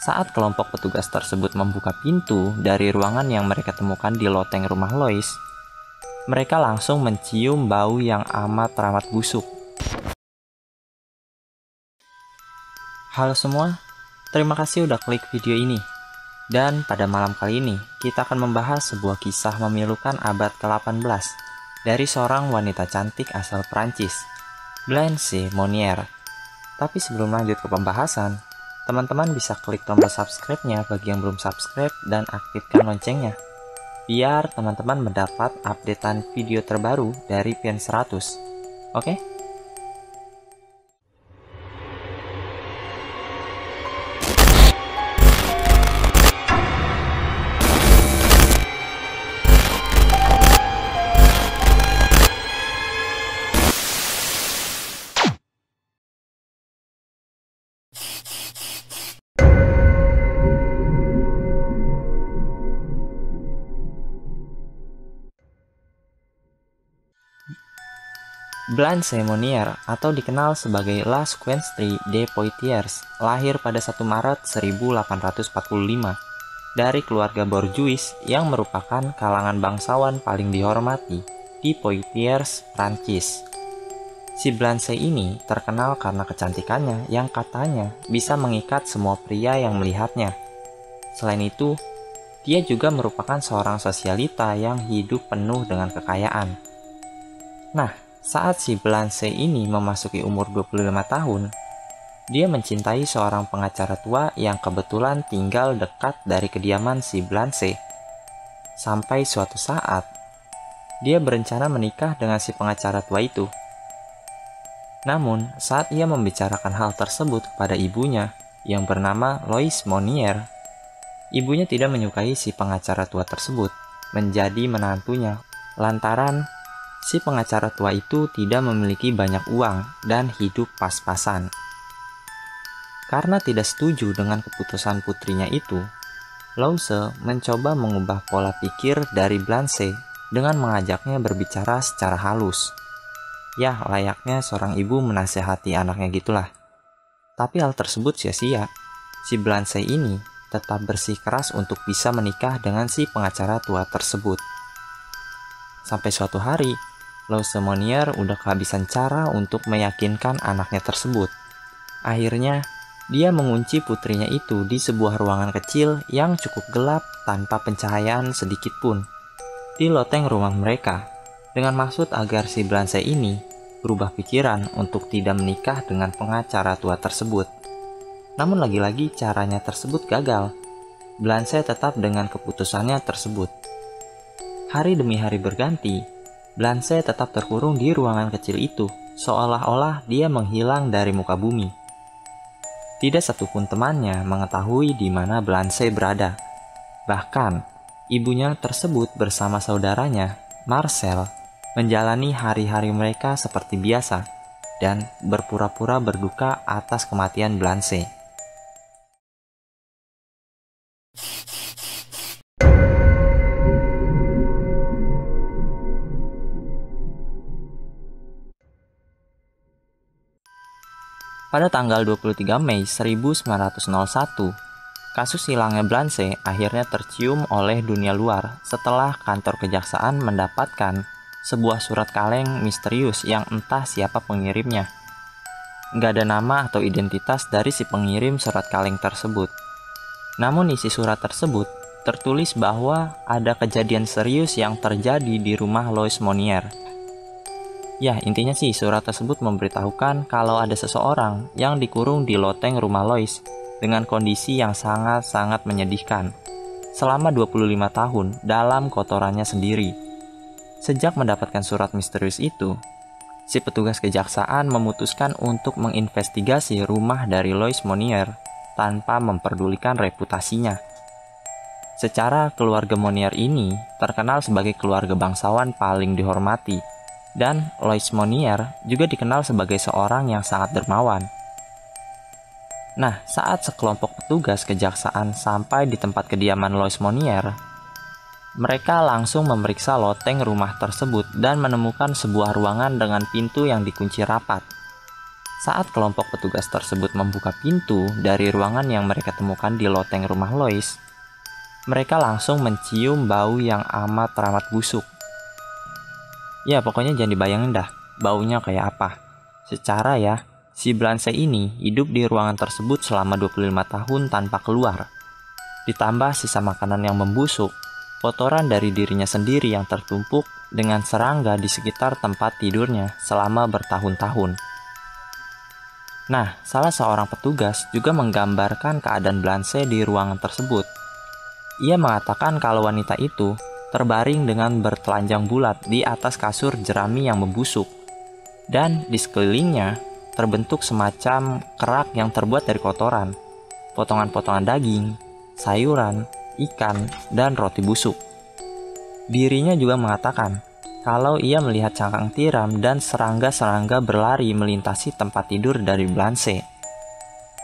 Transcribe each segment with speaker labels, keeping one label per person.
Speaker 1: Saat kelompok petugas tersebut membuka pintu dari ruangan yang mereka temukan di loteng rumah Lois, mereka langsung mencium bau yang amat busuk. Halo semua, terima kasih udah klik video ini. Dan pada malam kali ini, kita akan membahas sebuah kisah memilukan abad ke-18 dari seorang wanita cantik asal Prancis, Blanche Monnier. Tapi sebelum lanjut ke pembahasan, teman-teman bisa klik tombol subscribe-nya bagi yang belum subscribe dan aktifkan loncengnya, biar teman-teman mendapat updatean video terbaru dari Pian 100. Oke? Blanche Monnier atau dikenal sebagai La Queenstre de Poitiers lahir pada 1 Maret 1845 dari keluarga borjuis yang merupakan kalangan bangsawan paling dihormati di Poitiers, Prancis. Si Blanche ini terkenal karena kecantikannya yang katanya bisa mengikat semua pria yang melihatnya. Selain itu, dia juga merupakan seorang sosialita yang hidup penuh dengan kekayaan. Nah, saat si Blanche ini memasuki umur 25 tahun, dia mencintai seorang pengacara tua yang kebetulan tinggal dekat dari kediaman si Blanche. Sampai suatu saat, dia berencana menikah dengan si pengacara tua itu. Namun, saat ia membicarakan hal tersebut kepada ibunya yang bernama Lois Monnier, ibunya tidak menyukai si pengacara tua tersebut menjadi menantunya lantaran si pengacara tua itu tidak memiliki banyak uang dan hidup pas-pasan. Karena tidak setuju dengan keputusan putrinya itu, Loise mencoba mengubah pola pikir dari Blanche dengan mengajaknya berbicara secara halus. Ya, layaknya seorang ibu menasehati anaknya gitulah. Tapi hal tersebut sia-sia. Si Blanche ini tetap bersikeras untuk bisa menikah dengan si pengacara tua tersebut. Sampai suatu hari, Loise Monnier udah kehabisan cara untuk meyakinkan anaknya tersebut. Akhirnya, dia mengunci putrinya itu di sebuah ruangan kecil yang cukup gelap tanpa pencahayaan sedikit pun di loteng rumah mereka, dengan maksud agar si Blanche ini berubah pikiran untuk tidak menikah dengan pengacara tua tersebut. Namun lagi-lagi caranya tersebut gagal. Blanche tetap dengan keputusannya tersebut. Hari demi hari berganti, Blanche tetap terkurung di ruangan kecil itu, seolah-olah dia menghilang dari muka bumi. Tidak satupun temannya mengetahui di mana Blanche berada. Bahkan, ibunya tersebut bersama saudaranya, Marcel, menjalani hari-hari mereka seperti biasa dan berpura-pura berduka atas kematian Blanche. Pada tanggal 23 Mei 1901, kasus hilangnya Blanche akhirnya tercium oleh dunia luar setelah kantor kejaksaan mendapatkan sebuah surat kaleng misterius yang entah siapa pengirimnya. Nggak ada nama atau identitas dari si pengirim surat kaleng tersebut. Namun isi surat tersebut tertulis bahwa ada kejadian serius yang terjadi di rumah Lois Monnier. Ya, intinya sih surat tersebut memberitahukan kalau ada seseorang yang dikurung di loteng rumah Lois dengan kondisi yang sangat-sangat menyedihkan selama 25 tahun dalam kotorannya sendiri. Sejak mendapatkan surat misterius itu, si petugas kejaksaan memutuskan untuk menginvestigasi rumah dari Lois Monnier tanpa memperdulikan reputasinya. Secara keluarga Monnier ini terkenal sebagai keluarga bangsawan paling dihormati, dan Lois Monnier juga dikenal sebagai seorang yang sangat dermawan. Nah, saat sekelompok petugas kejaksaan sampai di tempat kediaman Lois Monnier, mereka langsung memeriksa loteng rumah tersebut dan menemukan sebuah ruangan dengan pintu yang dikunci rapat. Saat kelompok petugas tersebut membuka pintu dari ruangan yang mereka temukan di loteng rumah Lois, mereka langsung mencium bau yang amat teramat busuk. Ya, pokoknya jangan dibayangin dah, baunya kayak apa. Secara ya, si Blanche ini hidup di ruangan tersebut selama 25 tahun tanpa keluar. Ditambah sisa makanan yang membusuk, kotoran dari dirinya sendiri yang tertumpuk dengan serangga di sekitar tempat tidurnya selama bertahun-tahun. Nah, salah seorang petugas juga menggambarkan keadaan Blanche di ruangan tersebut. Ia mengatakan kalau wanita itu terbaring dengan bertelanjang bulat di atas kasur jerami yang membusuk, dan di sekelilingnya terbentuk semacam kerak yang terbuat dari kotoran, potongan-potongan daging, sayuran, ikan, dan roti busuk. Dirinya juga mengatakan kalau ia melihat cangkang tiram dan serangga-serangga berlari melintasi tempat tidur dari Blanche.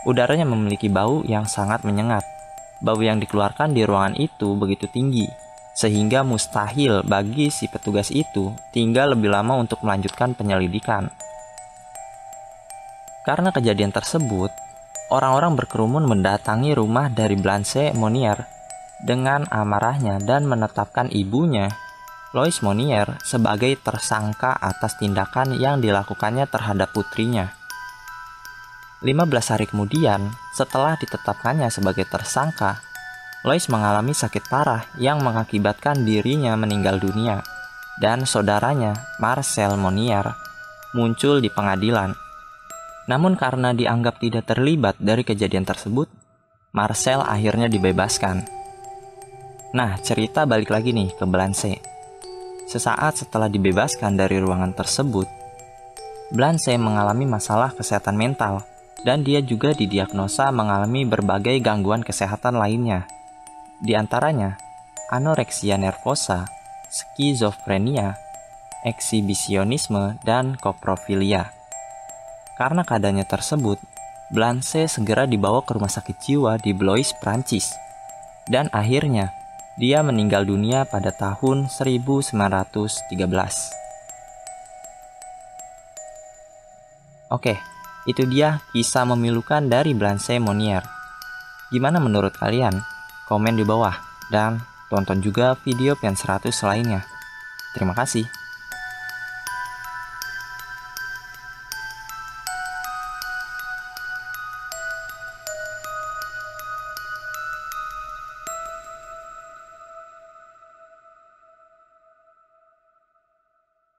Speaker 1: Udaranya memiliki bau yang sangat menyengat. Bau yang dikeluarkan di ruangan itu begitu tinggi, sehingga mustahil bagi si petugas itu tinggal lebih lama untuk melanjutkan penyelidikan. Karena kejadian tersebut, orang-orang berkerumun mendatangi rumah dari Blanche Monnier dengan amarahnya dan menetapkan ibunya, Lois Monnier, sebagai tersangka atas tindakan yang dilakukannya terhadap putrinya. 15 hari kemudian, setelah ditetapkannya sebagai tersangka, Lois mengalami sakit parah yang mengakibatkan dirinya meninggal dunia, dan saudaranya, Marcel Monnier, muncul di pengadilan. Namun karena dianggap tidak terlibat dari kejadian tersebut, Marcel akhirnya dibebaskan. Nah, cerita balik lagi nih ke Blanche. Sesaat setelah dibebaskan dari ruangan tersebut, Blanche mengalami masalah kesehatan mental, dan dia juga didiagnosa mengalami berbagai gangguan kesehatan lainnya. Di antaranya, anoreksia nervosa, skizofrenia, eksibisionisme, dan koprofilia. Karena keadaannya tersebut, Blanche segera dibawa ke rumah sakit jiwa di Blois, Prancis. Dan akhirnya, dia meninggal dunia pada tahun 1913. Oke, itu dia kisah memilukan dari Blanche Monnier. Gimana menurut kalian? Komen di bawah, dan tonton juga video Pian 100 lainnya. Terima kasih.